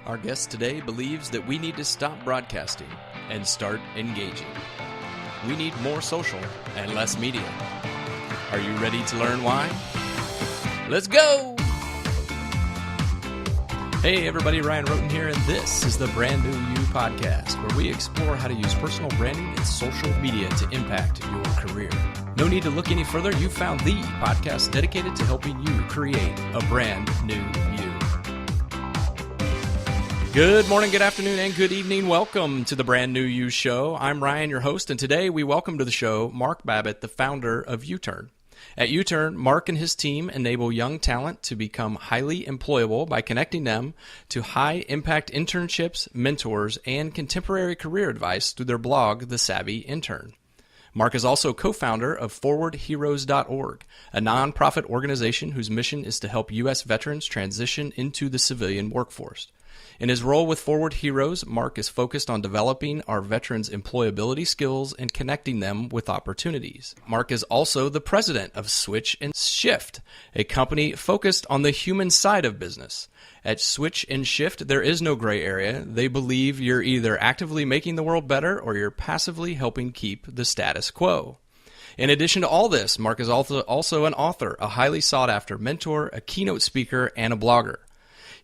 Our guest today believes that we need to stop broadcasting and start engaging. We need more social and less media. Are you ready to learn why? Let's go! Hey everybody, Ryan Roten here, and this is the Brand New You podcast, where we explore how to use personal branding and social media to impact your career. No need to look any further. You found the podcast dedicated to helping you create a brand new you. Good morning, good afternoon, and good evening. Welcome to the Brand New You show. I'm Ryan, your host, and today we welcome to the show Mark Babbitt, the founder of You Tern. At You Tern, Mark and his team enable young talent to become highly employable by connecting them to high-impact internships, mentors, and contemporary career advice through their blog, The Savvy Intern. Mark is also co-founder of ForwardHeroes.org, a nonprofit organization whose mission is to help U.S. veterans transition into the civilian workforce. In his role with Forward Heroes, Mark is focused on developing our veterans' employability skills and connecting them with opportunities. Mark is also the president of Switch and Shift, a company focused on the human side of business. At Switch and Shift, there is no gray area. They believe you're either actively making the world better or you're passively helping keep the status quo. In addition to all this, Mark is also an author, a highly sought-after mentor, a keynote speaker, and a blogger.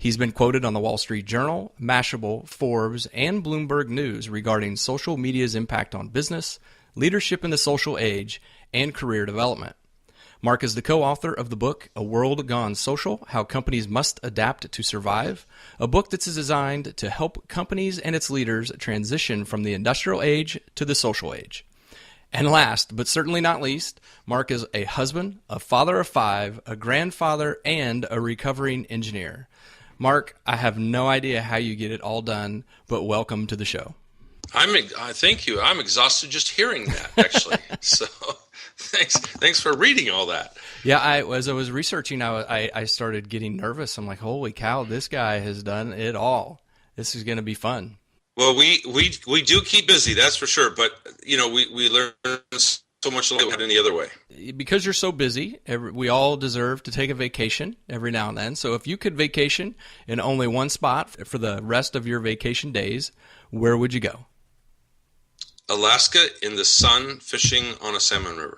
He's been quoted on the Wall Street Journal, Mashable, Forbes, and Bloomberg News regarding social media's impact on business, leadership in the social age, and career development. Mark is the co-author of the book, A World Gone Social, How Companies Must Adapt to Survive, a book that's designed to help companies and its leaders transition from the industrial age to the social age. And last, but certainly not least, Mark is a husband, a father of 5, a grandfather, and a recovering engineer. Mark, I have no idea how you get it all done, but welcome to the show. Thank you. I'm exhausted just hearing that, actually. So thanks for reading all that. Yeah, as I was researching, I started getting nervous. I'm like, holy cow, this guy has done it all. This is going to be fun. Well, we do keep busy, that's for sure. But, we learn so much than any other way. Because you're so busy, we all deserve to take a vacation every now and then. So if you could vacation in only one spot for the rest of your vacation days, where would you go? Alaska, in the sun, fishing on a salmon river.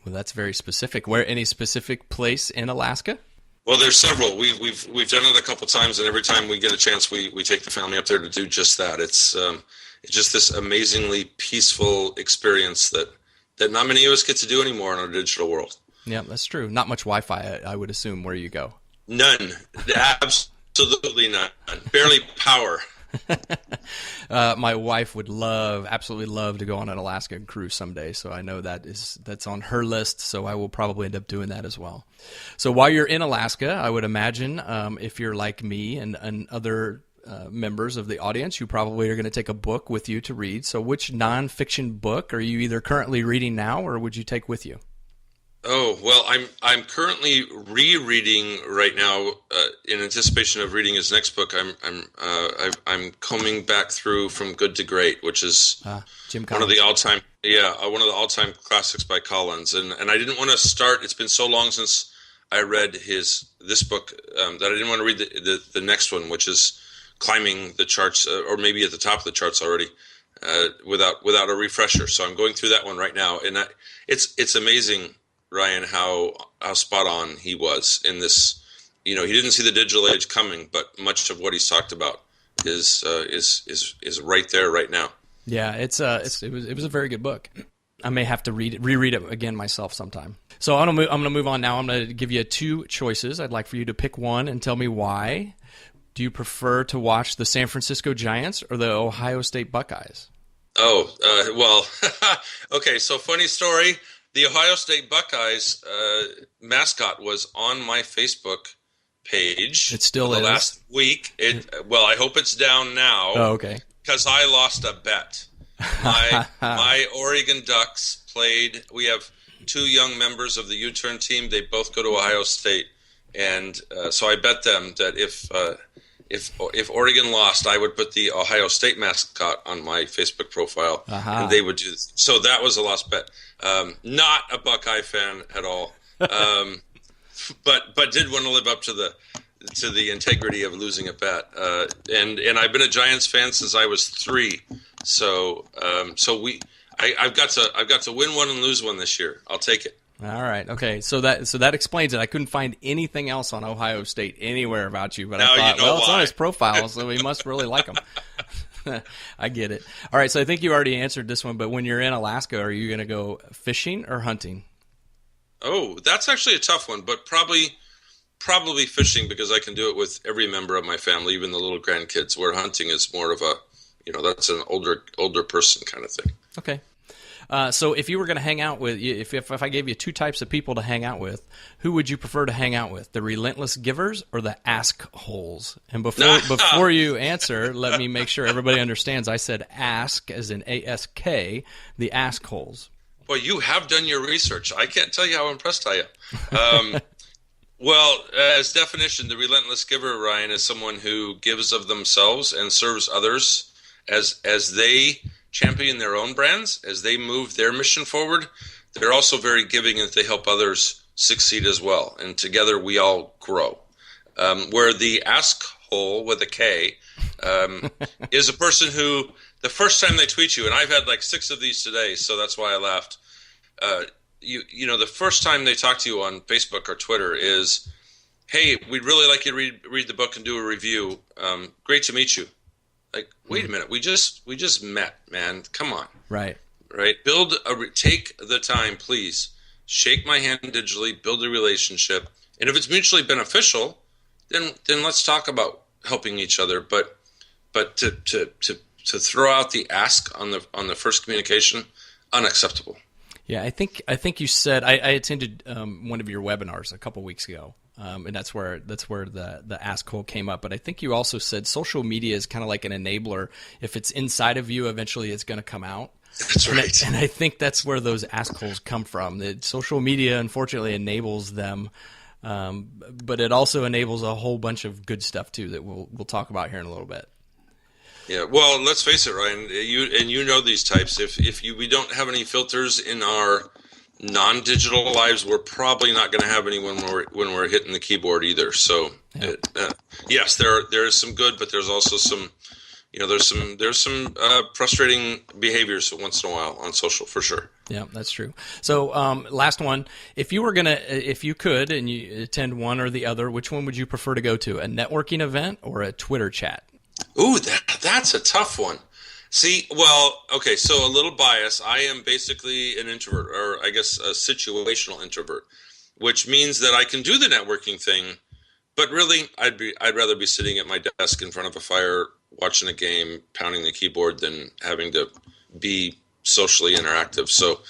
Well, that's very specific. Where, any specific place in Alaska? Well, there's several. We've done it a couple times, and every time we get a chance, we take the family up there to do just that. It's just this amazingly peaceful experience that not many of us get to do anymore in our digital world. Yeah, that's true. Not much Wi-Fi, I would assume, where you go. None. Absolutely none. Barely power. My wife would absolutely love to go on an Alaskan cruise someday, so I know that's on her list, so I will probably end up doing that as well. So while you're in Alaska, I would imagine if you're like me and other members of the audience, you probably are going to take a book with you to read. So which nonfiction book are you either currently reading now or would you take with you? Oh, well, I'm currently rereading right now in anticipation of reading his next book. I'm combing back through From Good to Great, which is Jim one of the all-time classics by Collins. And I didn't want to start. It's been so long since I read this book that I didn't want to read the next one, which is climbing the charts, or maybe at the top of the charts already, without a refresher. So I'm going through that one right now, and it's amazing, Ryan, how spot on he was in this. He didn't see the digital age coming, but much of what he's talked about is right there right now. Yeah, it was a very good book. I may have to reread it again myself sometime. So I'm gonna move on now. I'm gonna give you 2 choices. I'd like for you to pick one and tell me why. Do you prefer to watch the San Francisco Giants or the Ohio State Buckeyes? Oh, well, okay. So funny story. The Ohio State Buckeyes mascot was on my Facebook page. It still is. Last week. Well, I hope it's down now. Oh, okay. Because I lost a bet. My Oregon Ducks played. We have 2 young members of the YouTern team. They both go to Ohio State, and so I bet them that if Oregon lost, I would put the Ohio State mascot on my Facebook profile, and they would do this. So that was a lost bet. Not a Buckeye fan at all, but did want to live up to to the integrity of losing a bet. And I've been a Giants fan since I was 3. So I've got to win one and lose one this year. I'll take it. All right. Okay. So that explains it. I couldn't find anything else on Ohio State anywhere about you, but now I thought, you know it's why. on his profile, so he must really like him. I get it. All right. So I think you already answered this one, but when you're in Alaska, are you going to go fishing or hunting? Oh, that's actually a tough one, but probably fishing, because I can do it with every member of my family, even the little grandkids, where hunting is more of a, that's an older person kind of thing. Okay. So if you were going to hang out with, if I gave you 2 types of people to hang out with, who would you prefer to hang out with? The relentless givers or the ask holes? And before you answer, let me make sure everybody understands. I said ask as in ASK, the ask holes. Well, you have done your research. I can't tell you how impressed I am. Well, as definition, the relentless giver, Ryan, is someone who gives of themselves and serves others as they champion their own brands, as they move their mission forward. They're also very giving, and they help others succeed as well. And together we all grow. Where the ask hole with a K is a person who, the first time they tweet you, and I've had like 6 of these today, so that's why I laughed. The first time they talk to you on Facebook or Twitter is, "Hey, we'd really like you to read the book and do a review. Great to meet you." Like, wait a minute, we just met, man. Come on. Right. Take the time, please. Shake my hand digitally, build a relationship. And if it's mutually beneficial, then let's talk about helping each other. But to throw out the ask on the first communication, unacceptable. Yeah, I think you said I attended one of your webinars a couple weeks ago, and that's where the ask hole came up. But I think you also said social media is kind of like an enabler. If it's inside of you, eventually it's going to come out. That's right. And I think that's where those ask holes come from. That social media, unfortunately, enables them, but it also enables a whole bunch of good stuff too that we'll talk about here in a little bit. Yeah, well, let's face it, Ryan. You know these types. If we don't have any filters in our non-digital lives, we're probably not going to have any when we're hitting the keyboard either. So, yeah. Yes, there is some good, but there's also some, there's some frustrating behaviors once in a while on social, for sure. Yeah, that's true. So, last one. If you could, and you attend one or the other, which one would you prefer to go to? A networking event or a Twitter chat? Ooh, that's a tough one. See, well, okay, so a little bias. I am basically an introvert, or I guess a situational introvert, which means that I can do the networking thing, but really I'd rather be sitting at my desk in front of a fire, watching a game, pounding the keyboard, than having to be socially interactive. So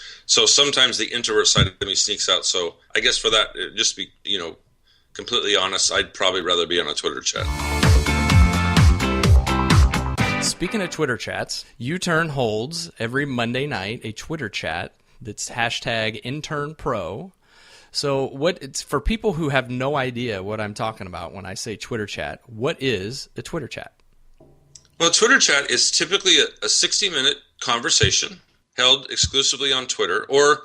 sometimes the introvert side of me sneaks out. So I guess for that, just to be, completely honest, I'd probably rather be on a Twitter chat. Speaking of Twitter chats, YouTern holds every Monday night a Twitter chat that's #InternPro. So it's for people who have no idea what I'm talking about when I say Twitter chat, what is a Twitter chat? Well, a Twitter chat is typically a 60-minute conversation held exclusively on Twitter or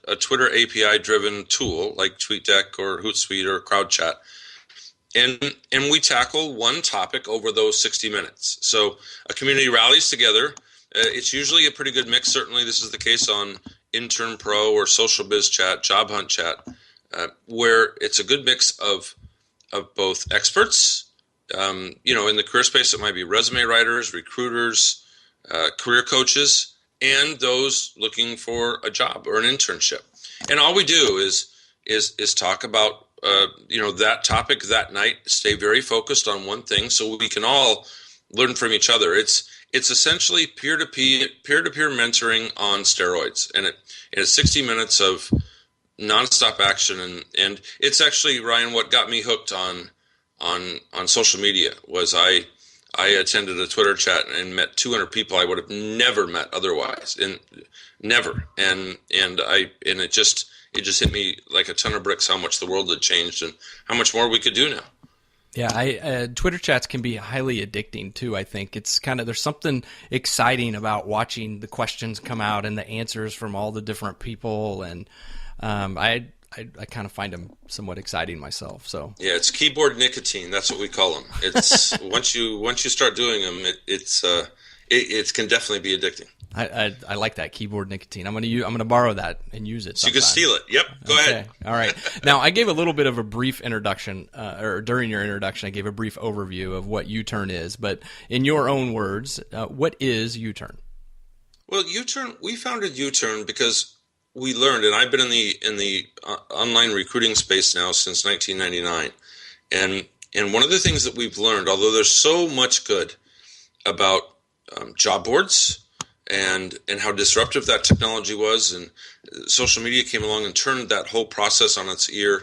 a Twitter API-driven tool like TweetDeck or Hootsuite or CrowdChat. And we tackle one topic over those 60 minutes. So a community rallies together. It's usually a pretty good mix. Certainly this is the case on Intern Pro or Social Biz Chat, Job Hunt Chat, where it's a good mix of both experts. In the career space, it might be resume writers, recruiters, career coaches, and those looking for a job or an internship. And all we do is talk about that topic that night, stay very focused on one thing so we can all learn from each other. It's essentially peer-to-peer mentoring on steroids. And it's 60 minutes of nonstop action. And it's actually, Ryan, what got me hooked on social media was I attended a Twitter chat and met 200 people I would have never met otherwise. Never. And it just hit me like a ton of bricks how much the world had changed and how much more we could do now. Yeah, Twitter chats can be highly addicting too. I think it's there's something exciting about watching the questions come out and the answers from all the different people. And I I kind of find them somewhat exciting myself. So yeah, it's keyboard nicotine. That's what we call them. It's once you start doing them, it can definitely be addicting. I like that, keyboard nicotine. I'm gonna borrow that and use it So sometime. you can steal it. Yep. Go ahead. All right. Now, I gave a little bit of a brief introduction, or during your introduction, I gave a brief overview of what YouTern is. But in your own words, what is YouTern? Well, YouTern, we founded YouTern because we learned, and I've been in the online recruiting space now since 1999, and one of the things that we've learned, although there's so much good about job boards and how disruptive that technology was, and social media came along and turned that whole process on its ear,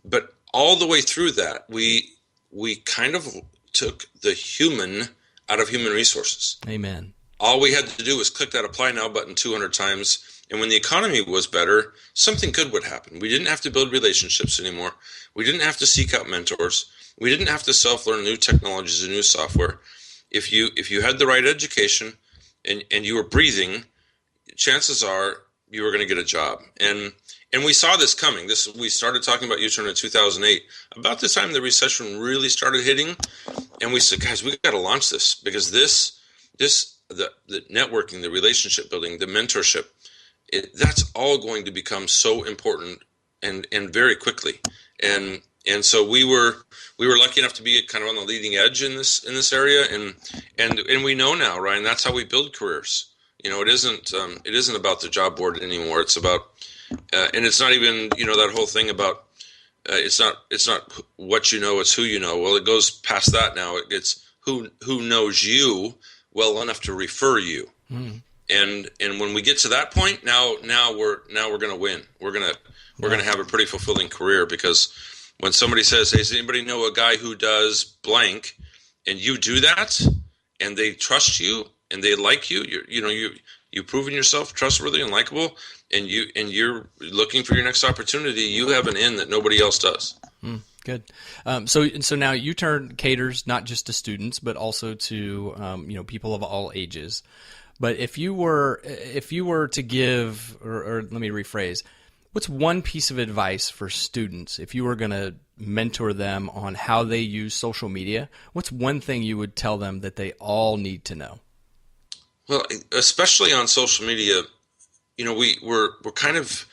but all the way through that, we kind of took the human out of human resources. Amen. All we had to do was click that apply now button 200 times. And when the economy was better, something good would happen. We didn't have to build relationships anymore. We didn't have to seek out mentors. We didn't have to self-learn new technologies and new software. If you had the right education and you were breathing, chances are you were going to get a job. And we saw this coming. We started talking about YouTern in 2008. About the time the recession really started hitting, and we said, guys, we got to launch this, because the networking, the relationship building, the mentorship, that's all going to become so important and very quickly. And so we were lucky enough to be kind of on the leading edge in this area, and we know now, Ryan, that's how we build careers. It isn't about the job board anymore. It's about and it's not even that whole thing about it's not what you know, it's who you know. Well, it goes past that now. It's who knows you well enough to refer you. And when we get to that point, now we're going to win. We're going to have a pretty fulfilling career, because when somebody says, "Hey, does anybody know a guy who does blank?" and you do that, and they trust you and they like you, you've proven yourself trustworthy and likable, and you're looking for your next opportunity, you have an in that nobody else does. Good. So now YouTern caters not just to students, but also to people of all ages. But if you were to give, or let me rephrase, what's one piece of advice for students if you were going to mentor them on how they use social media? What's one thing you would tell them that they all need to know? Well, especially on social media, we're kind of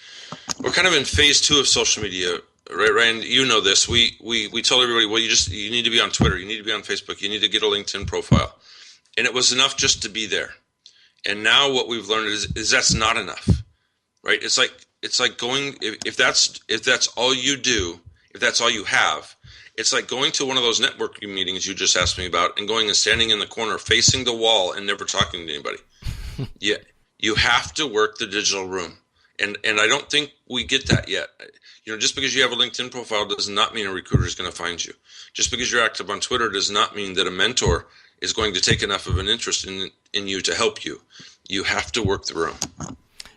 in phase 2 of social media. Right, Ryan, you know this. We told everybody, well, you need to be on Twitter, you need to be on Facebook, you need to get a LinkedIn profile, and it was enough just to be there. And now what we've learned is that's not enough, right? It's like going, if that's all you do, if that's all you have, it's like going to one of those networking meetings you just asked me about and going and standing in the corner facing the wall and never talking to anybody. Yeah, you have to work the digital room, and I don't think we get that yet. Just because you have a LinkedIn profile does not mean a recruiter is going to find you. Just because you're active on Twitter does not mean that a mentor is going to take enough of an interest in you to help you. You have to work the room.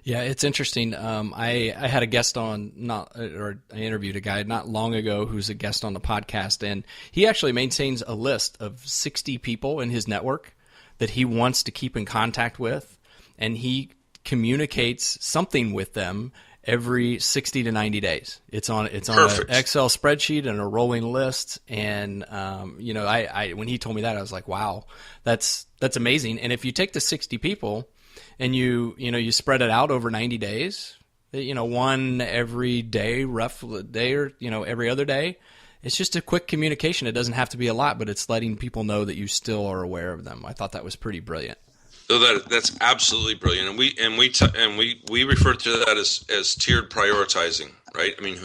Yeah, it's interesting. I had a guest on, I interviewed a guy not long ago who's a guest on the podcast, and he actually maintains a list of 60 people in his network that he wants to keep in contact with, and he communicates something with them every 60 to 90 days. It's on an Excel spreadsheet and a rolling list. And, I when he told me that, I was like, wow, that's amazing. And if you take the 60 people and you spread it out over 90 days, one every day, roughly day, or, every other day, it's just a quick communication. It doesn't have to be a lot, but it's letting people know that you still are aware of them. I thought that was pretty brilliant. So that's absolutely brilliant, and we refer to that as tiered prioritizing, right? I mean,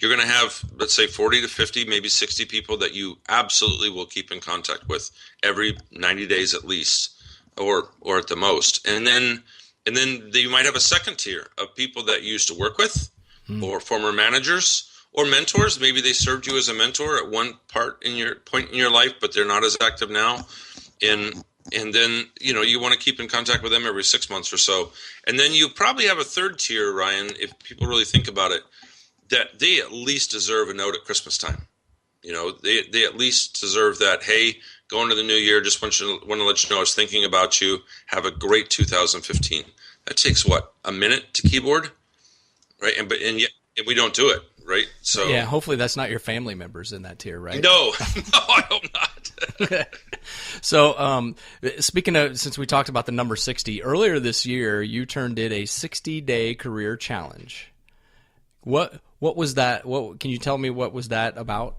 you're going to have, let's say, 40 to 50, maybe 60 people that you absolutely will keep in contact with every 90 days at least, or at the most, and then you might have a second tier of people that you used to work with, or former managers, or mentors. Maybe they served you as a mentor at one point in your life, but they're not as active now, and then, you want to keep in contact with them every 6 months or so. And then you probably have a third tier, Ryan, if people really think about it, that they at least deserve a note at Christmas time. They at least deserve that, hey, going to the new year, just want to let you know I was thinking about you. Have a great 2015. That takes, a minute to keyboard? Right? And and we don't do it, right? So yeah, hopefully that's not your family members in that tier, right? no, no, I hope not. So, speaking of, since we talked about the number 60, earlier this year, YouTern did a 60-day career challenge. What was that? Can you tell me what was that about?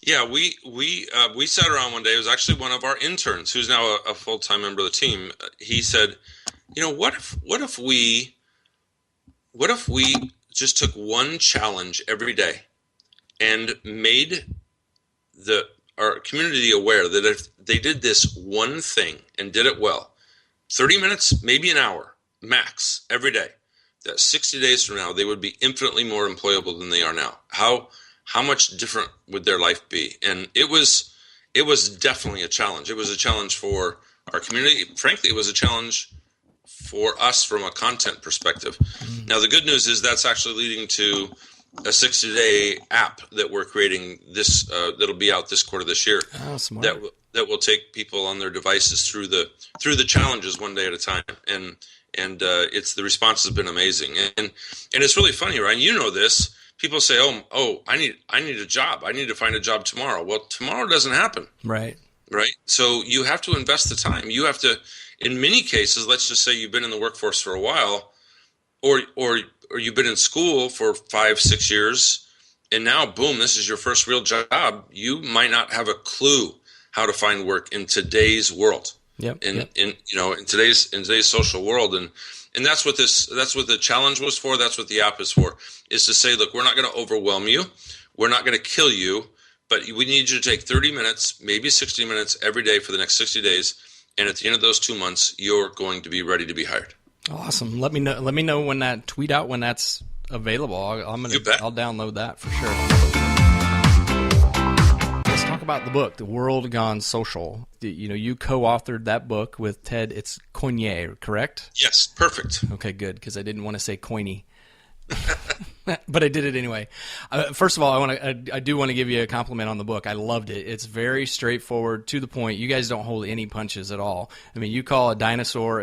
Yeah, we sat around one day. It was actually one of our interns, who's now a full-time member of the team. He said, what if we just took one challenge every day and made our community aware that if they did this one thing and did it well, 30 minutes, maybe an hour max every day, that 60 days from now, they would be infinitely more employable than they are now. How much different would their life be? And it was definitely a challenge. It was a challenge for our community. Frankly, it was a challenge for us from a content perspective. Mm-hmm. Now, the good news is that's actually leading to a 60-day app that we're creating that'll be out this quarter this year. Oh, smart. That will take people on their devices through the challenges one day at a time. And it's the response has been amazing. And it's really funny, Ryan. You know this. People say, "Oh, I need a job. I need to find a job tomorrow." Well, tomorrow doesn't happen. Right. So you have to invest the time. You have to, in many cases, let's just say you've been in the workforce for a while, or you've been in school for 5-6 years, and now, boom, this is your first real job. You might not have a clue how to find work in today's world. In today's social world, and that's what the challenge was for. That's what the app is for, is to say, look, we're not going to overwhelm you. We're not going to kill you, but we need you to take 30 minutes, maybe 60 minutes every day for the next 60 days. And at the end of those 2 months, you're going to be ready to be hired. Awesome. Let me know when that, tweet out when that's available. I'll download that for sure. Let's talk about the book, The World Gone Social. You co-authored that book with Ted. It's Coignet, correct? Yes, perfect. Okay, good, because I didn't want to say Coiny. But I did it anyway. First of all, I do want to give you a compliment on the book. I loved it. It's very straightforward, to the point. You guys don't hold any punches at all. I mean, you call a dinosaur,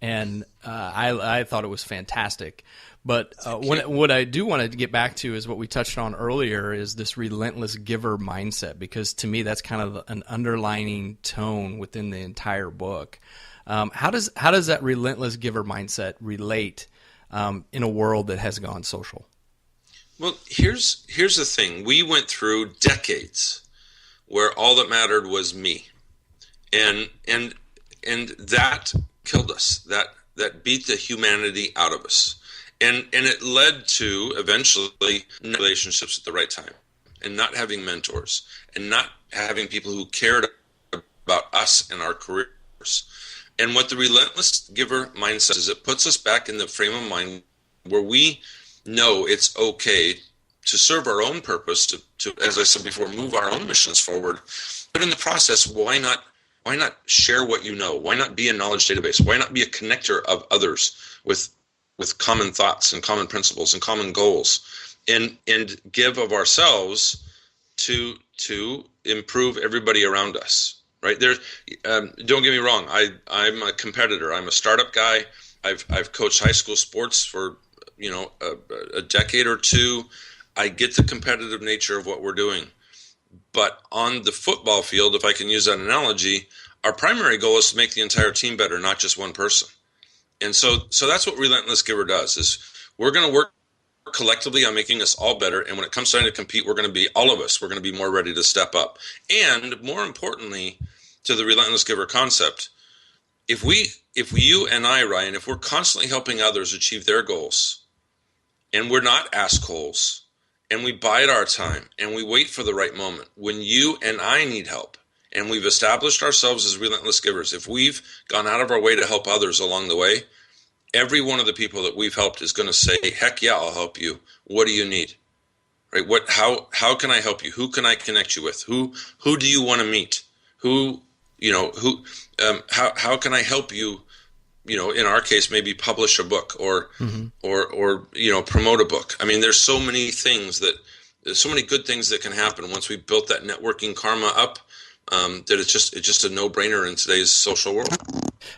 and I thought it was fantastic. But what I do want to get back to is what we touched on earlier, is this relentless giver mindset, because to me that's kind of an underlining tone within the entire book. How does that relentless giver mindset relate in a world that has gone social? Well, here's the thing. We went through decades where all that mattered was me, and that killed us. That beat the humanity out of us. And it led to eventually relationships at the right time, and not having mentors, and not having people who cared about us and our careers. And what the relentless giver mindset is, it puts us back in the frame of mind where we know it's okay to serve our own purpose, to as I said before, move our own missions forward. But in the process, why not share what you know? Why not be a knowledge database? Why not be a connector of others with common thoughts and common principles and common goals, and give of ourselves to improve everybody around us, right? Don't get me wrong. I'm a competitor. I'm a startup guy. I've coached high school sports for a decade or two. I get the competitive nature of what we're doing, but on the football field, if I can use that analogy, our primary goal is to make the entire team better, not just one person. And so that's what Relentless Giver does, is we're going to work collectively on making us all better. And when it comes time to compete, we're going to be, all of us, we're going to be more ready to step up. And more importantly, to the Relentless Giver concept, if you and I, Ryan, if we're constantly helping others achieve their goals, and we're not assholes, and we bide our time, and we wait for the right moment, when you and I need help, and we've established ourselves as relentless givers, if we've gone out of our way to help others along the way, every one of the people that we've helped is going to say, heck yeah, I'll help you. What do you need? Right? How can I help you? Who can I connect you with? Who do you want to meet? How can I help you? In our case, maybe publish a book or promote a book. I mean, there's so many good things that can happen once we built that networking karma up. that it's just a no-brainer in today's social world.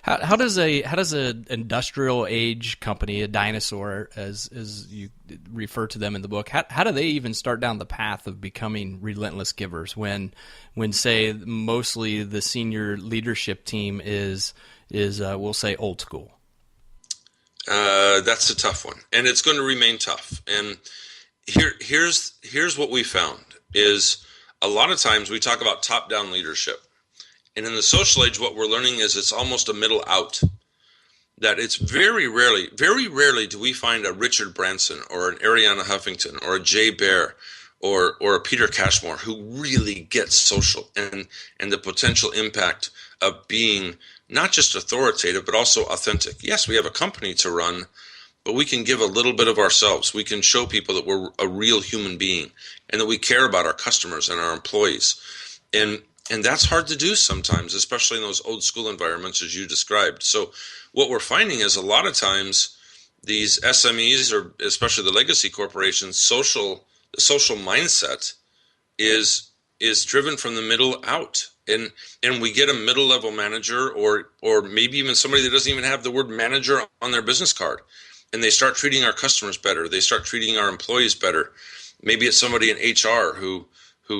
How does an industrial age company, a dinosaur, as you refer to them in the book, how do they even start down the path of becoming relentless givers when say mostly the senior leadership team is we'll say old school? That's a tough one, and it's going to remain tough. And here's what we found is a lot of times we talk about top-down leadership. And in the social age, what we're learning is it's almost a middle out. That it's very rarely do we find a Richard Branson or an Arianna Huffington or a Jay Baer or a Peter Cashmore who really gets social and the potential impact of being not just authoritative, but also authentic. Yes, we have a company to run, but we can give a little bit of ourselves. We can show people that we're a real human being and that we care about our customers and our employees. And that's hard to do sometimes, especially in those old school environments as you described. So what we're finding is a lot of times these SMEs, or especially the legacy corporations, the social mindset is driven from the middle out. And we get a middle level manager or maybe even somebody that doesn't even have the word manager on their business card. And they start treating our customers better. They start treating our employees better. Maybe it's somebody in HR who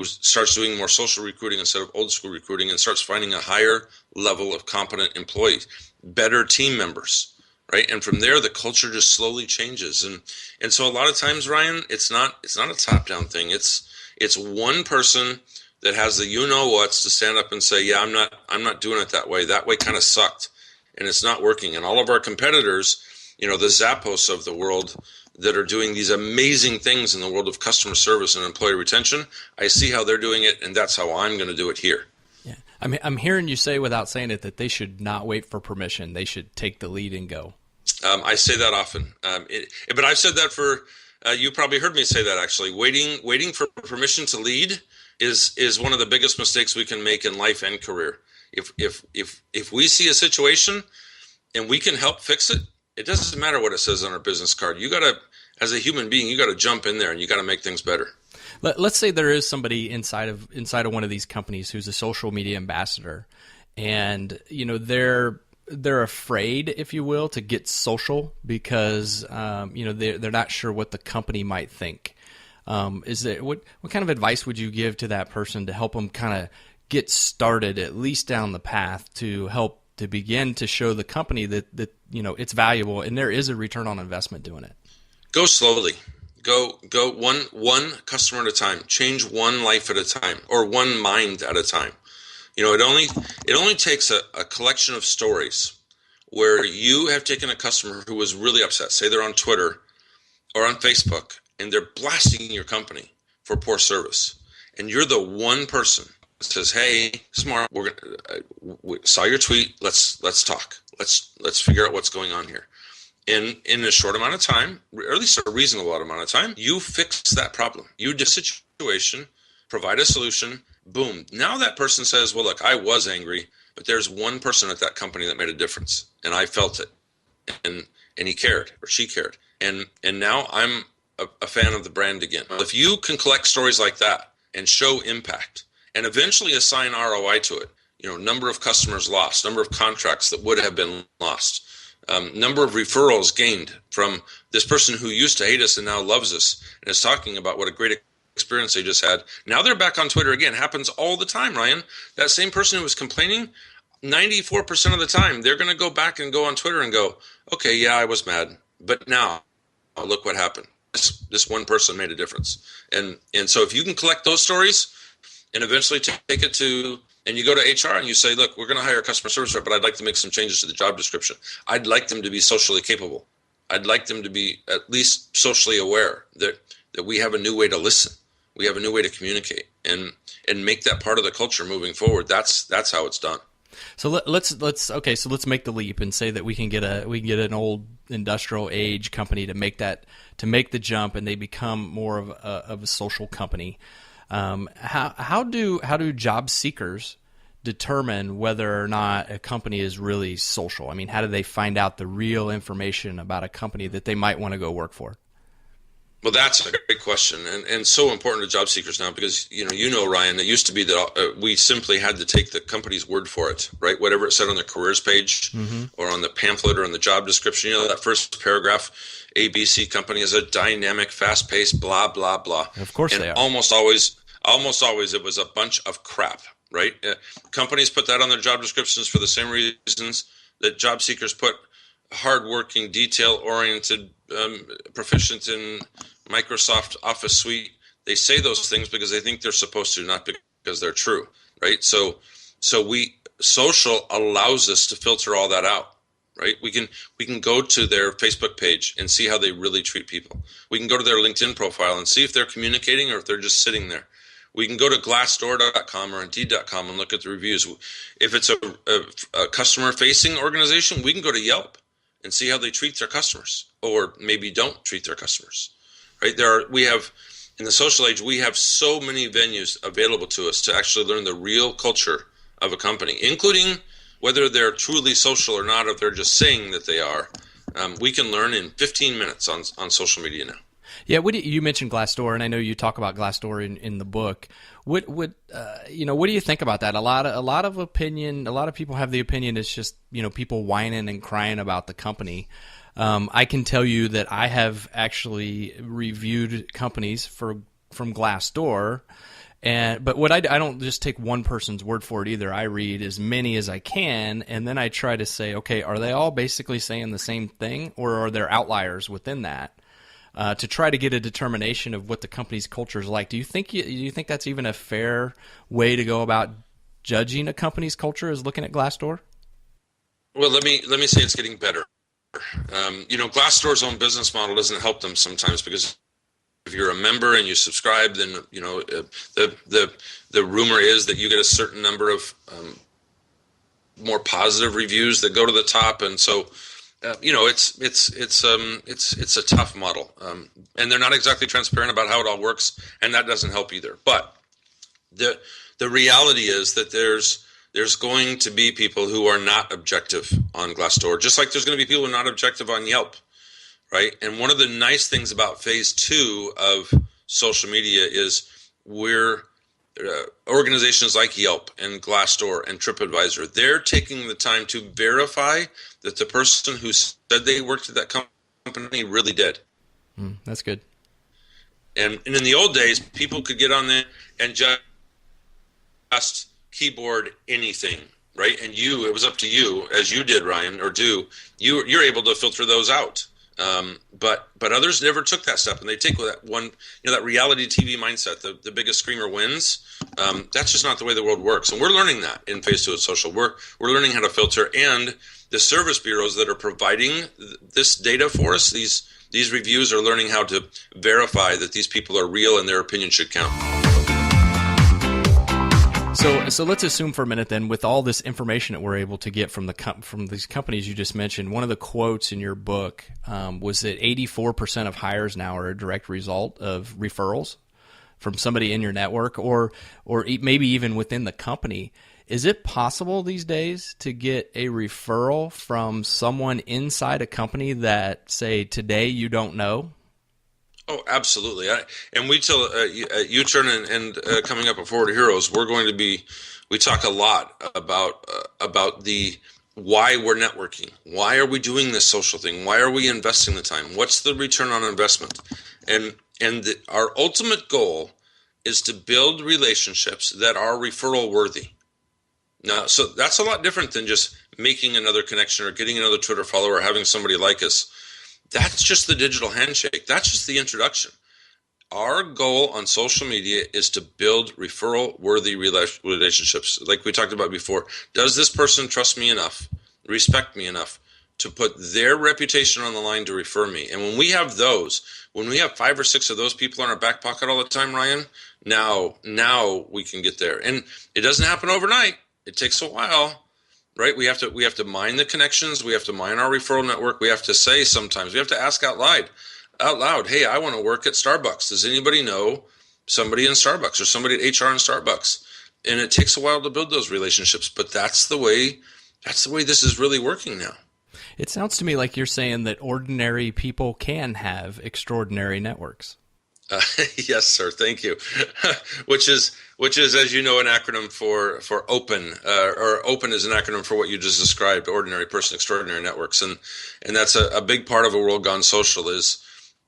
starts doing more social recruiting instead of old school recruiting and starts finding a higher level of competent employees, better team members, right? And from there, the culture just slowly changes. And so a lot of times, Ryan, it's not a top-down thing. It's one person that has the you-know-whats to stand up and say, yeah, I'm not doing it that way. That way kind of sucked, and it's not working. And all of our competitors, the Zappos of the world, that are doing these amazing things in the world of customer service and employee retention, I see how they're doing it, and that's how I'm going to do it here. Yeah, I'm hearing you say without saying it that they should not wait for permission. They should take the lead and go. I say that often, but I've said that for you probably heard me say that actually. Waiting for permission to lead is one of the biggest mistakes we can make in life and career. If we see a situation and we can help fix it, it doesn't matter what it says on our business card. You got to, as a human being, you got to jump in there and you got to make things better. Let's say there is somebody inside of one of these companies who's a social media ambassador, and they're afraid, if you will, to get social because they're not sure what the company might think. What kind of advice would you give to that person to help them kind of get started at least down the path to help to begin to show the company that it's valuable and there is a return on investment doing it? Go slowly. Go one customer at a time. Change one life at a time, or one mind at a time. It only takes a collection of stories where you have taken a customer who was really upset. Say they're on Twitter or on Facebook and they're blasting your company for poor service, and you're the one person says, "Hey, smart, we saw your tweet. Let's talk. Let's figure out what's going on here." In a short amount of time, or at least a reasonable amount of time, you fix that problem. You do a situation, provide a solution. Boom. Now that person says, "Well, look, I was angry, but there's one person at that company that made a difference, and I felt it, and he cared or she cared, and now I'm a fan of the brand again." If you can collect stories like that and show impact, and eventually assign ROI to it. Number of customers lost, number of contracts that would have been lost, number of referrals gained from this person who used to hate us and now loves us and is talking about what a great experience they just had. Now they're back on Twitter again. Happens all the time, Ryan. That same person who was complaining, 94% of the time, they're going to go back and go on Twitter and go, okay, yeah, I was mad, but now look what happened. This one person made a difference. And so if you can collect those stories, and eventually take it to, and you go to HR and you say, look, we're going to hire a customer service rep, but I'd like to make some changes to the job description. I'd like them to be socially capable. I'd like them to be at least socially aware that we have a new way to listen. We have a new way to communicate and make that part of the culture moving forward. That's how it's done. So let's make the leap and say that we can get an old industrial age company to make the jump and they become more of a social company. How do job seekers determine whether or not a company is really social? I mean, how do they find out the real information about a company that they might want to go work for? Well, that's a great question, and so important to job seekers now because Ryan, it used to be that we simply had to take the company's word for it, right? Whatever it said on the careers page or on the pamphlet or on the job description, that first paragraph, ABC company is a dynamic, fast-paced, blah blah blah. Of course and they are. Almost always it was a bunch of crap, right? Companies put that on their job descriptions for the same reasons that job seekers put hardworking, detail-oriented, proficient in Microsoft Office Suite. They say those things because they think they're supposed to, not because they're true, right? So social allows us to filter all that out, right? We can go to their Facebook page and see how they really treat people. We can go to their LinkedIn profile and see if they're communicating or if they're just sitting there. We can go to Glassdoor.com or Indeed.com and look at the reviews. If it's a customer-facing organization, we can go to Yelp and see how they treat their customers, or maybe don't treat their customers. Right? We have in the social age, we have so many venues available to us to actually learn the real culture of a company, including whether they're truly social or not, if they're just saying that they are. We can learn in 15 minutes on social media now. Yeah, you mentioned Glassdoor, and I know you talk about Glassdoor in the book. What do you think about that? A lot of opinion. A lot of people have the opinion it's just people whining and crying about the company. I can tell you that I have actually reviewed companies from Glassdoor, but what I don't just take one person's word for it either. I read as many as I can, and then I try to say, okay, are they all basically saying the same thing, or are there outliers within that? To try to get a determination of what the company's culture is like. Do you think that's even a fair way to go about judging a company's culture, is looking at Glassdoor? Well, let me say it's getting better. Glassdoor's own business model doesn't help them sometimes because if you're a member and you subscribe, then the rumor is that you get a certain number of more positive reviews that go to the top, and so. It's a tough model, and they're not exactly transparent about how it all works, and that doesn't help either. But the reality is that there's going to be people who are not objective on Glassdoor, just like there's going to be people who are not objective on Yelp, right? And one of the nice things about phase 2 of social media is organizations like Yelp and Glassdoor and TripAdvisor, they're taking the time to verify that the person who said they worked at that company really did. That's good. And in the old days, people could get on there and just keyboard anything, right? And it was up to you, as you did, Ryan, or you're able to filter those out. But others never took that step, and they take that one, that reality TV mindset, the biggest screamer wins. That's just not the way the world works, and we're learning that in phase 2 of social. We're learning how to filter, and the service bureaus that are providing this data for us, these reviews, are learning how to verify that these people are real and their opinion should count. So let's assume for a minute then, with all this information that we're able to get from these companies you just mentioned, one of the quotes in your book was that 84% of hires now are a direct result of referrals from somebody in your network, or maybe even within the company. Is it possible these days to get a referral from someone inside a company that, say, today you don't know? Oh, absolutely. And we tell YouTern and coming up at Forward Heroes, we talk a lot about the why we're networking. Why are we doing this social thing? Why are we investing the time? What's the return on investment? And our ultimate goal is to build relationships that are referral worthy. Now, so that's a lot different than just making another connection or getting another Twitter follower or having somebody like us. That's just the digital handshake. That's just the introduction. Our goal on social media is to build referral-worthy relationships. Like we talked about before, does this person trust me enough, respect me enough to put their reputation on the line to refer me? And when we have 5 or 6 of those people in our back pocket all the time, Ryan, now we can get there. And it doesn't happen overnight. It takes a while, right? We have to mine the connections. We have to mine our referral network. We have to say sometimes, we have to ask out loud, hey, I want to work at Starbucks. Does anybody know somebody in Starbucks or somebody at HR in Starbucks? And it takes a while to build those relationships, but that's the way this is really working now. It sounds to me like you're saying that ordinary people can have extraordinary networks. Yes, sir. Thank you. which is, as you know, an acronym for open, or open is an acronym for what you just described: ordinary person, extraordinary networks, and that's a big part of a world gone social is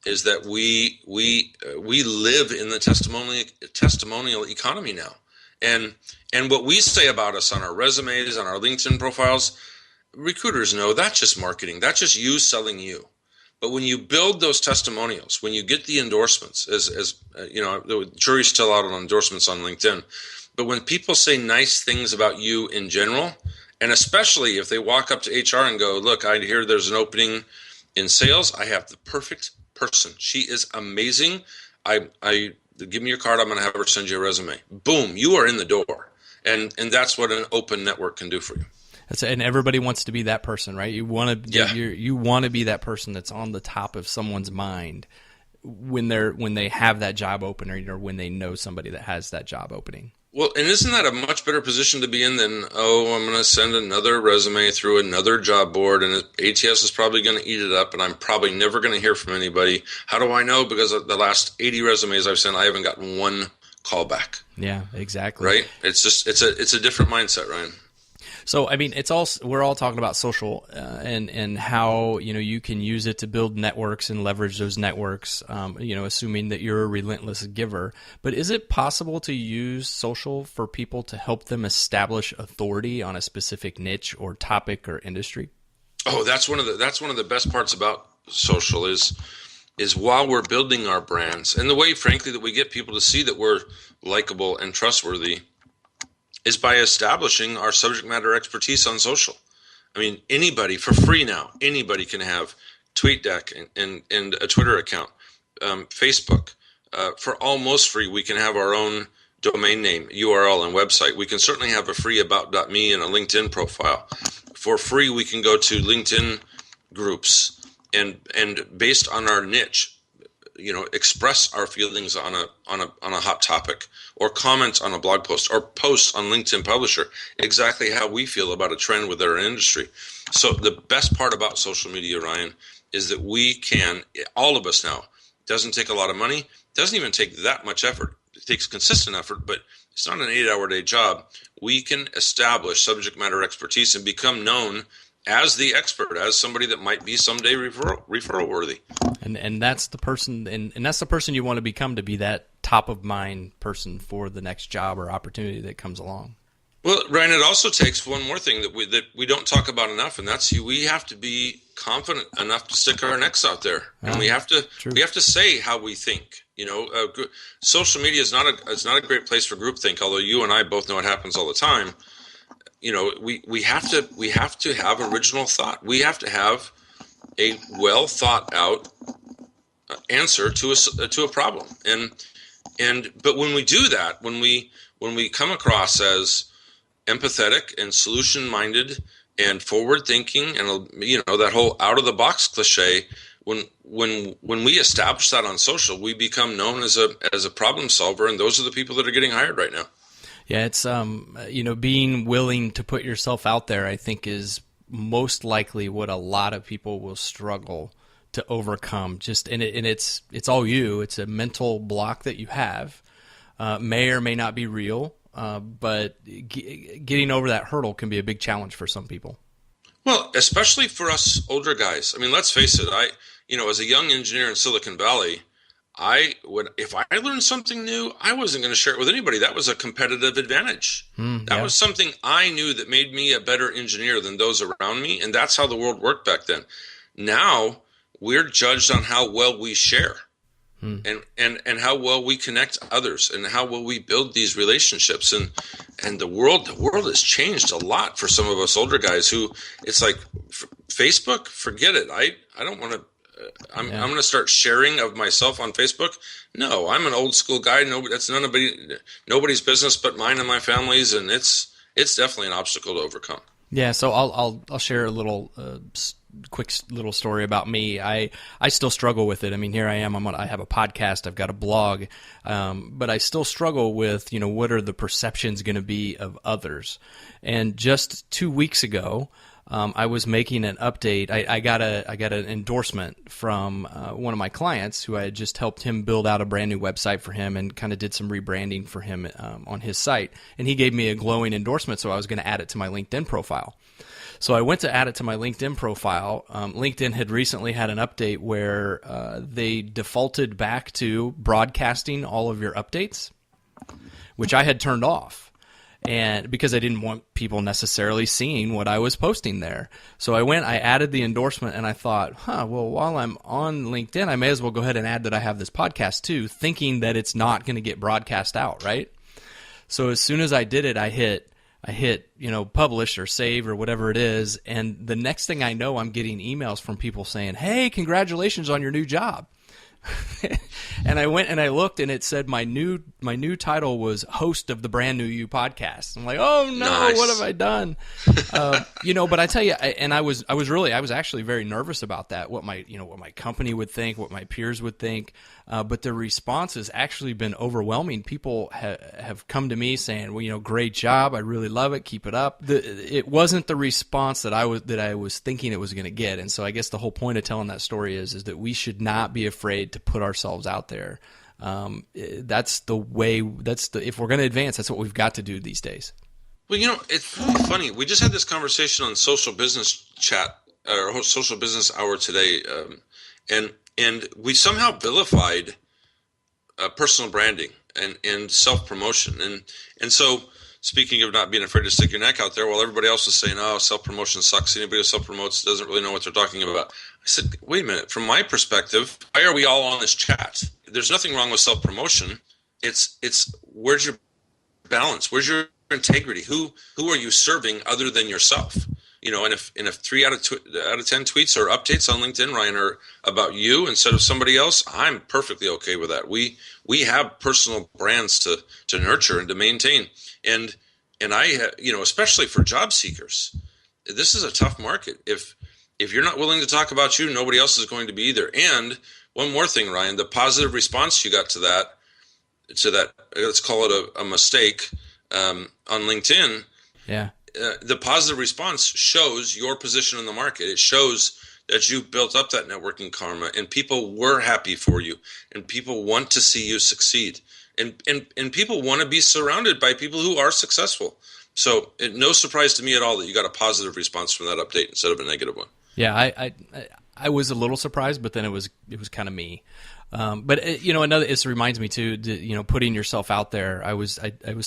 that we live in the testimonial economy now, and what we say about us on our resumes, on our LinkedIn profiles, recruiters know that's just marketing. That's just you selling you. But when you build those testimonials, when you get the endorsements, as the jury's still out on endorsements on LinkedIn, but when people say nice things about you in general, and especially if they walk up to HR and go, look, I hear there's an opening in sales. I have the perfect person. She is amazing. I give me your card. I'm going to have her send you a resume. Boom, you are in the door. And that's what an open network can do for you. And everybody wants to be that person, right? You want to you want to be that person that's on the top of someone's mind when they have that job opening, or when they know somebody that has that job opening. Well, and isn't that a much better position to be in than, I'm going to send another resume through another job board, and ATS is probably going to eat it up, and I'm probably never going to hear from anybody. How do I know? Because of the last 80 resumes I've sent, I haven't gotten one call back. Yeah, exactly. Right? It's just it's a different mindset, Ryan. So, I mean, we're all talking about social and how, you can use it to build networks and leverage those networks, assuming that you're a relentless giver. But is it possible to use social for people to help them establish authority on a specific niche or topic or industry? Oh, that's one of the best parts about social is while we're building our brands, and the way, frankly, that we get people to see that we're likable and trustworthy is by establishing our subject matter expertise on social. I mean, anybody for free now, anybody can have TweetDeck and a Twitter account, Facebook. For almost free, we can have our own domain name, URL, and website. We can certainly have a free about.me and a LinkedIn profile. For free, we can go to LinkedIn groups and based on our niche, express our feelings on a hot topic, or comment on a blog post, or post on LinkedIn Publisher exactly how we feel about a trend within our industry. So the best part about social media, Ryan, is that we can, all of us now, doesn't take a lot of money, doesn't even take that much effort. It takes consistent effort, but it's not an 8-hour day job. We can establish subject matter expertise and become known as the expert, as somebody that might be someday referral worthy. And that's the person, and that's the person you want to become, to be that top of mind person for the next job or opportunity that comes along. Well, Ryan, it also takes one more thing that we don't talk about enough, and that's we have to be confident enough to stick our necks out there, and we have to say how we think. Social media is not a great place for groupthink, although you and I both know it happens all the time. We have to have original thought. We have to have a well thought out answer to a problem. But when we do that, when we come across as empathetic and solution minded and forward thinking, and that whole out of the box cliche, when we establish that on social, we become known as a problem solver, and those are the people that are getting hired right now. Yeah, it's being willing to put yourself out there, I think, is most likely what a lot of people will struggle to overcome. It's all you. It's a mental block that you have, may or may not be real, but getting over that hurdle can be a big challenge for some people. Well, especially for us older guys. I mean, let's face it. As a young engineer in Silicon Valley, if I learned something new, I wasn't going to share it with anybody. That was a competitive advantage. That was something I knew that made me a better engineer than those around me, and that's how the world worked back then. Now we're judged on how well we share, and how well we connect others, and how well we build these relationships. And the world has changed a lot for some of us older guys who it's like Facebook, forget it. I don't want to. I'm going to start sharing of myself on Facebook. No, I'm an old school guy. That's nobody's business but mine and my family's, and it's definitely an obstacle to overcome. Yeah, so I'll share a little quick little story about me. I still struggle with it. I mean, here I am. I have a podcast. I've got a blog, but I still struggle with what are the perceptions going to be of others. And just 2 weeks ago, I was making an update. I got an endorsement from one of my clients who I had just helped him build out a brand new website for him and kind of did some rebranding for him on his site. And he gave me a glowing endorsement, so I was going to add it to my LinkedIn profile. So I went to add it to my LinkedIn profile. LinkedIn had recently had an update where they defaulted back to broadcasting all of your updates, which I had turned off. And because I didn't want people necessarily seeing what I was posting there. So I added the endorsement, and I thought, well, while I'm on LinkedIn, I may as well go ahead and add that I have this podcast too, thinking that it's not going to get broadcast out, right? So as soon as I did it, I hit publish or save or whatever it is, and the next thing I know, I'm getting emails from people saying, hey, congratulations on your new job. And I went and I looked, and it said my new title was host of the Brand New You podcast. I'm like, oh no, nice. What have I done? But I tell you, I was actually very nervous about that. What my company would think, what my peers would think. But the response has actually been overwhelming. People have come to me saying, well, great job. I really love it. Keep it up. It wasn't the response that I was thinking it was going to get. And so I guess the whole point of telling that story is that we should not be afraid to put ourselves out there. That's the way. If we're going to advance, that's what we've got to do these days. Well, it's really funny. We just had this conversation on Social Business Chat or Social Business Hour today, and we somehow vilified personal branding and self-promotion. And so, speaking of not being afraid to stick your neck out there, while everybody else was saying, oh, self-promotion sucks, anybody who self-promotes doesn't really know what they're talking about. I said, wait a minute, from my perspective, why are we all on this chat? There's nothing wrong with self-promotion. It's where's your balance? Where's your integrity? Who are you serving other than yourself? And if 3 out of 10 tweets or updates on LinkedIn, Ryan, are about you instead of somebody else, I'm perfectly okay with that. We have personal brands to nurture and to maintain, and I especially for job seekers, this is a tough market. If you're not willing to talk about you, nobody else is going to be either. And one more thing, Ryan, the positive response you got to that, let's call it a mistake on LinkedIn. Yeah. The positive response shows your position in the market. It shows that you built up that networking karma, and people were happy for you, and people want to see you succeed, and people want to be surrounded by people who are successful. So no surprise to me at all that you got a positive response from that update instead of a negative one. Yeah, I was a little surprised, but then it was kind of me. But it reminds me too, putting yourself out there. I was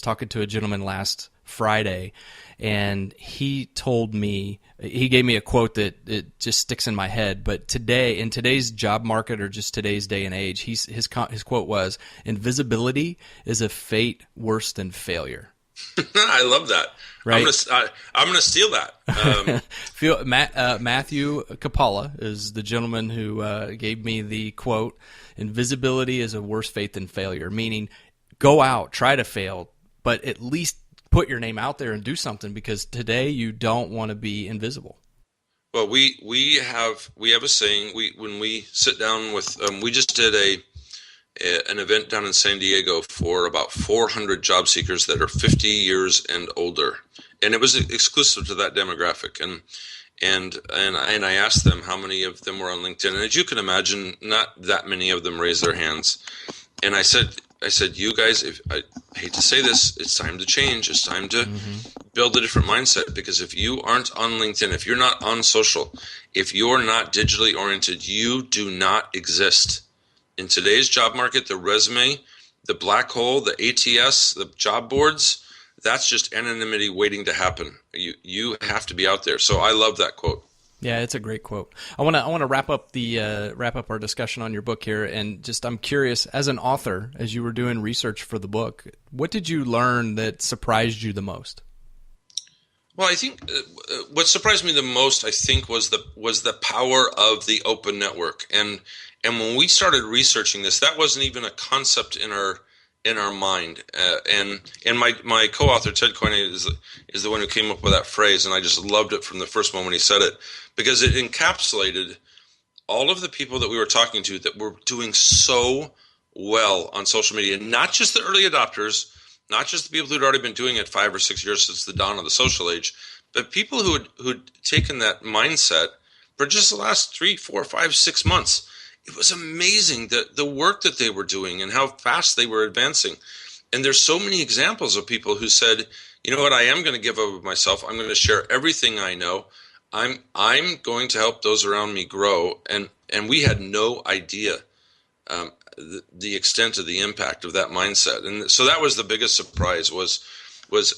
talking to a gentleman last Friday, and he gave me a quote that it just sticks in my head. But in today's job market, or just today's day and age, his quote was, "Invisibility is a fate worse than failure." I love that. Right? I'm gonna steal that. Matthew Capalla is the gentleman who gave me the quote. Invisibility is a worse fate than failure, meaning go out, try to fail, but at least put your name out there and do something, because today you don't want to be invisible. Well, we have a saying. When we sit down with we just did an event down in San Diego for about 400 job seekers that are 50 years and older, and it was exclusive to that demographic. And I asked them how many of them were on LinkedIn, and as you can imagine, not that many of them raised their hands. And I said, you guys, I hate to say this, it's time to change. It's time to build a different mindset, because if you aren't on LinkedIn, if you're not on social, if you're not digitally oriented, you do not exist. In today's job market, the resume, the black hole, the ATS, the job boards, that's just anonymity waiting to happen. You have to be out there. So I love that quote. Yeah, it's a great quote. I want to wrap up our discussion on your book here, and I'm curious, as an author, as you were doing research for the book, what did you learn that surprised you the most? Well, I think what surprised me the most, I think, was the power of the open network. And when we started researching this, that wasn't even a concept in our mind. And my co-author Ted Koine is the one who came up with that phrase, and I just loved it from the first moment he said it, because it encapsulated all of the people that we were talking to that were doing so well on social media. Not just the early adopters, not just the people who'd already been doing it 5 or 6 years since the dawn of the social age, but people who'd taken that mindset for just the last 3, 4, 5, 6 months, it was amazing the work that they were doing and how fast they were advancing. And there's so many examples of people who said, you know what, I am going to give of myself. I'm going to share everything I know. I'm going to help those around me grow. And we had no idea the extent of the impact of that mindset. And so that was the biggest surprise was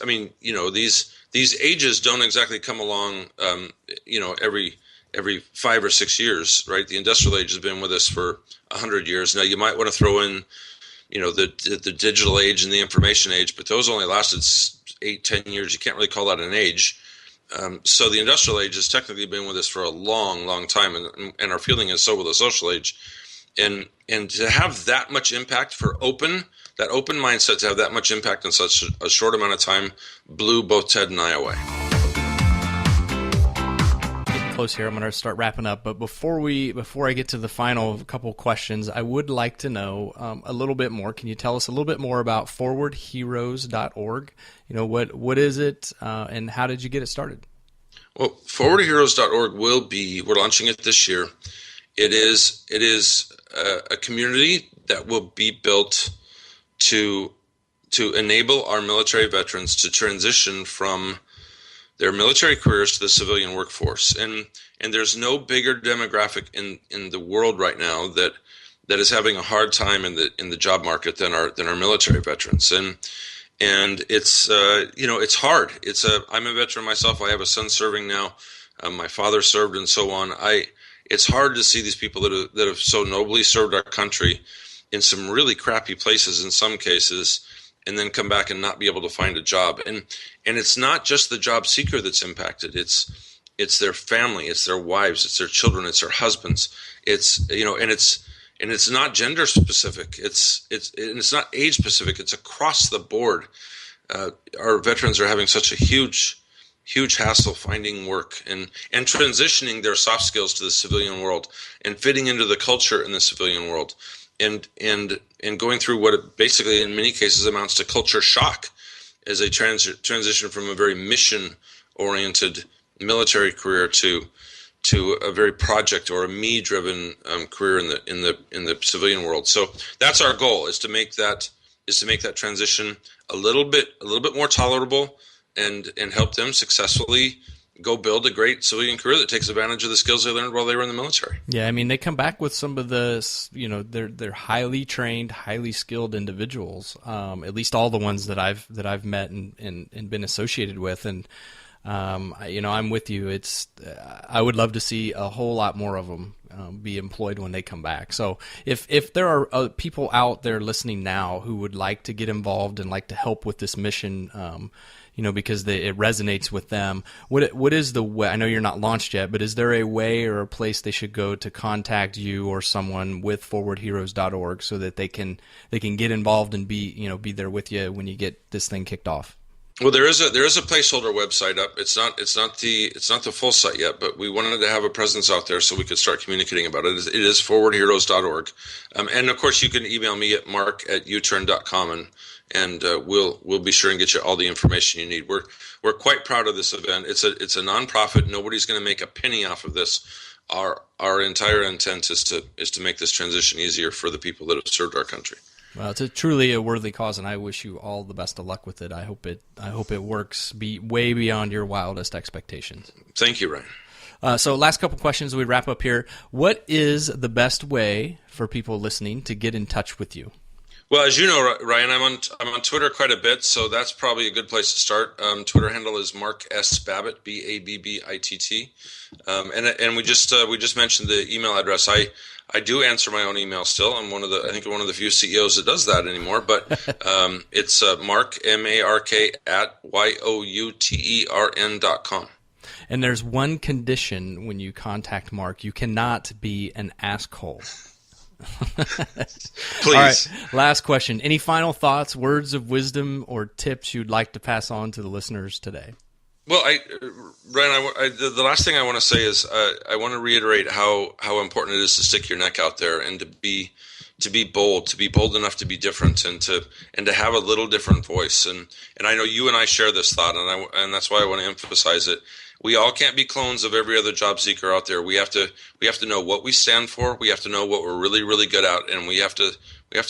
I mean, you know, these ages don't exactly come along, you know, every 5 or 6 years, right? The industrial age has been with us for 100 years. Now you might want to throw in, you know, the digital age and the information age, but those only lasted 8, 10 years. You can't really call that an age. So the industrial age has technically been with us for a long, long time, and our feeling is so with the social age. And to have that much impact for that open mindset, to have that much impact in such a short amount of time, blew both Ted and I away. Close here. I'm going to start wrapping up, but before I get to the final couple questions, I would like to know a little bit more. Can you tell us a little bit more about forwardheroes.org? You know, what is it, and how did you get it started? Well, forwardheroes.org we're launching it this year. It is a community that will be built to enable our military veterans to transition from their military careers to the civilian workforce. And there's no bigger demographic in the world right now that is having a hard time in the job market than our military veterans. And it's you know, it's hard. I'm a veteran myself. I have a son serving now. My father served, and so on. It's hard to see these people that have so nobly served our country in some really crappy places in some cases, and then come back and not be able to find a job. And it's not just the job seeker that's impacted. It's their family, it's their wives, it's their children, it's their husbands. It's, you know, and it's not gender specific. It's not age specific. It's across the board. Our veterans are having such a huge hassle finding work and transitioning their soft skills to the civilian world and fitting into the culture in the civilian world. And going through what it basically in many cases amounts to culture shock as they transition from a very mission-oriented military career to a very project or a me-driven career in the civilian world. So that's our goal, is to make that transition a little bit more tolerable and help them successfully go build a great civilian career that takes advantage of the skills they learned while they were in the military. Yeah, I mean, they come back with some of the, you know, they're highly trained, highly skilled individuals. At least all the ones that I've met and been associated with, and you know, I'm with you. I would love to see a whole lot more of them be employed when they come back. So if there are people out there listening now who would like to get involved and like to help with this mission, you know, because it resonates with them. What is the way? I know you're not launched yet, but is there a way or a place they should go to contact you or someone with forwardheroes.org so that they can get involved and be there with you when you get this thing kicked off? Well, there is a placeholder website up. It's not the full site yet, but we wanted to have a presence out there so we could start communicating about it. It is forwardheroes.org, and of course you can email me at mark@youtern.com and we'll be sure and get you all the information you need. We're quite proud of this event. It's a nonprofit. Nobody's going to make a penny off of this. Our entire intent is to make this transition easier for the people that have served our country. Well, it's truly a worthy cause, and I wish you all the best of luck with it. I hope it works way beyond your wildest expectations. Thank you, Ryan. So last couple questions we wrap up here. What is the best way for people listening to get in touch with you? Well, as you know, Ryan, I'm on Twitter quite a bit, so that's probably a good place to start. Twitter handle is Mark S. Babbitt, Babbitt, and we just mentioned the email address. I do answer my own email still. I'm one of the few CEOs that does that anymore. But it's Mark MARK @YOUTERN.com. And there's one condition when you contact Mark: you cannot be an asshole. Please. All right, last question. Any final thoughts, words of wisdom, or tips you'd like to pass on to the listeners today? Well, Ryan, the last thing I want to say is I want to reiterate how important it is to stick your neck out there and to be bold enough to be different, and to have a little different voice. And I know you and I share this thought, and that's why I want to emphasize it. We all can't be clones of every other job seeker out there. We have to know what we stand for. We have to know what we're really, really good at, and we have to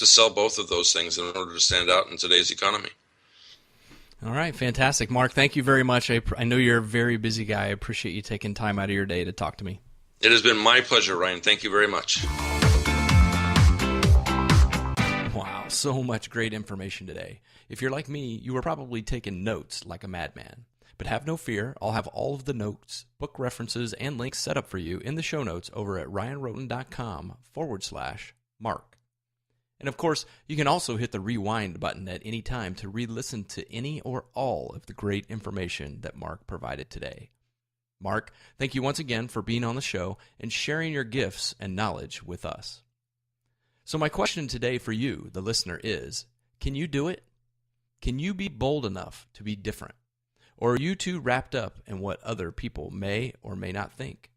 sell both of those things in order to stand out in today's economy. All right, fantastic. Mark, thank you very much. I know you're a very busy guy. I appreciate you taking time out of your day to talk to me. It has been my pleasure, Ryan. Thank you very much. Wow, so much great information today. If you're like me, you were probably taking notes like a madman. But have no fear, I'll have all of the notes, book references, and links set up for you in the show notes over at ryanroten.com/Mark. And of course, you can also hit the rewind button at any time to re-listen to any or all of the great information that Mark provided today. Mark, thank you once again for being on the show and sharing your gifts and knowledge with us. So my question today for you, the listener, is, can you do it? Can you be bold enough to be different? Or are you too wrapped up in what other people may or may not think?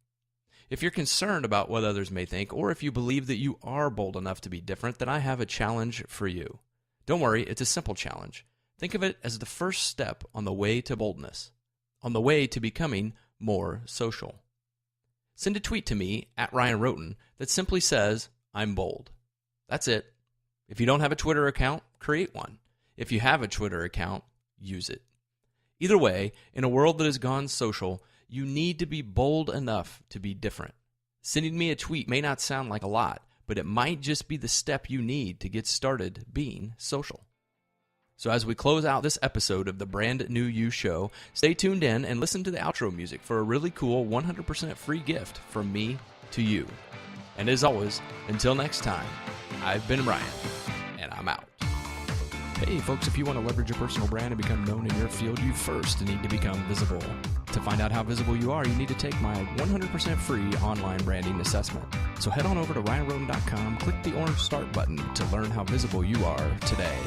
If you're concerned about what others may think, or if you believe that you are bold enough to be different, then I have a challenge for you. Don't worry, it's a simple challenge. Think of it as the first step on the way to boldness, on the way to becoming more social. Send a tweet to me at Ryan Roten that simply says, I'm bold. That's it. If you don't have a Twitter account, create one. If you have a Twitter account, use it. Either way, in a world that has gone social, you need to be bold enough to be different. Sending me a tweet may not sound like a lot, but it might just be the step you need to get started being social. So as we close out this episode of the Brand New You Show, stay tuned in and listen to the outro music for a really cool 100% free gift from me to you. And as always, until next time, I've been Ryan, and I'm out. Hey folks, if you want to leverage your personal brand and become known in your field, you first need to become visible. To find out how visible you are, you need to take my 100% free online branding assessment. So head on over to ryanroten.com, click the orange start button to learn how visible you are today.